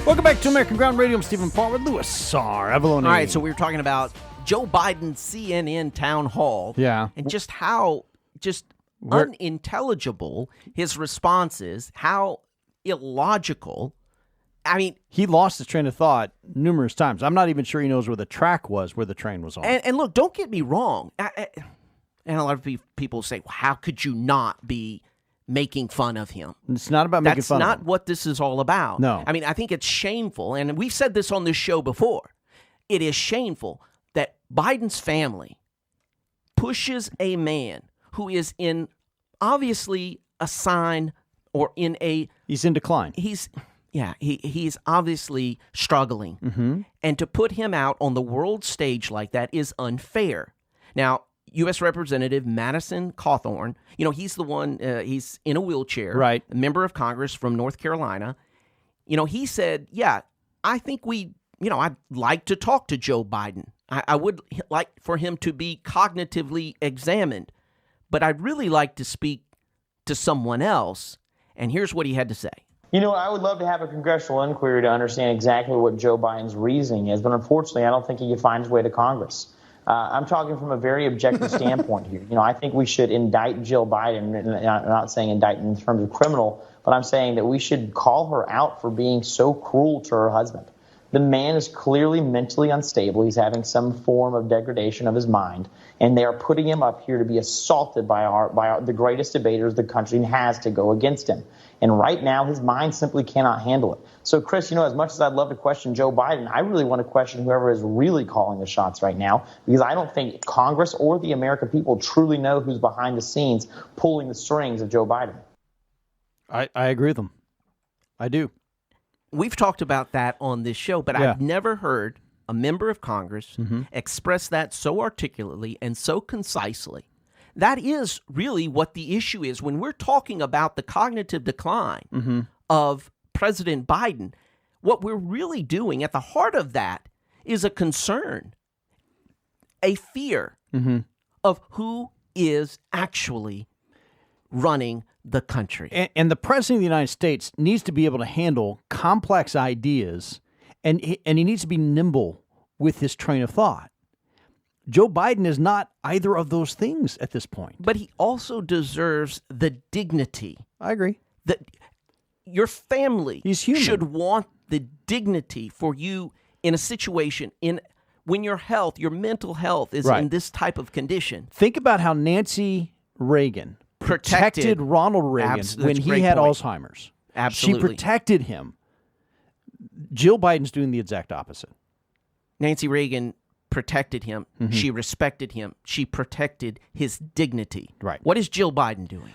Welcome back to American Ground Radio. I'm Stephen Paul with Louis Sarr, Avalone. All right, so we were talking about Joe Biden's CNN town hall. Yeah. And just how unintelligible his response is, how illogical. I mean, he lost his train of thought numerous times. I'm not even sure he knows where the track was, where the train was on. And look, don't get me wrong. And a lot of people say, well, how could you not be making fun of him? It's not about making fun of him. That's not what this is all about. No. I mean, I think it's shameful, and we've said this on this show before. It is shameful that Biden's family pushes a man who is in obviously a sign or in a... He's in decline. He's obviously struggling. Mm-hmm. And to put him out on the world stage like that is unfair. Now, U.S. Representative Madison Cawthorn, he's the one, he's in a wheelchair, right? A member of Congress from North Carolina. He said, I think I'd like to talk to Joe Biden. I would like for him to be cognitively examined, but I'd really like to speak to someone else. And here's what he had to say. I would love to have a congressional inquiry to understand exactly what Joe Biden's reasoning is, but unfortunately, I don't think he can find his way to Congress. I'm talking from a very objective standpoint here. I think we should indict Jill Biden. And I'm not saying indict in terms of criminal, but I'm saying that we should call her out for being so cruel to her husband. The man is clearly mentally unstable. He's having some form of degradation of his mind, and they are putting him up here to be assaulted by the greatest debaters the country has to go against him. And right now, his mind simply cannot handle it. So, Chris, as much as I'd love to question Joe Biden, I really want to question whoever is really calling the shots right now, because I don't think Congress or the American people truly know who's behind the scenes pulling the strings of Joe Biden. I agree with them. I do. We've talked about that on this show, but I've never heard a member of Congress express that so articulately and so concisely. That is really what the issue is. When we're talking about the cognitive decline of President Biden, what we're really doing at the heart of that is a concern, a fear of who is actually running the country. And the president of the United States needs to be able to handle complex ideas, and he needs to be nimble with his train of thought. Joe Biden is not either of those things at this point. But he also deserves the dignity. I agree. That your family He's human. should want the dignity for you in a situation when your mental health is in this type of condition. Think about how Nancy Reagan protected Ronald Reagan when he had Alzheimer's. Absolutely. She protected him. Jill Biden's doing the exact opposite. Nancy Reagan protected him. She respected him. She protected his dignity. Right. What is Jill Biden doing?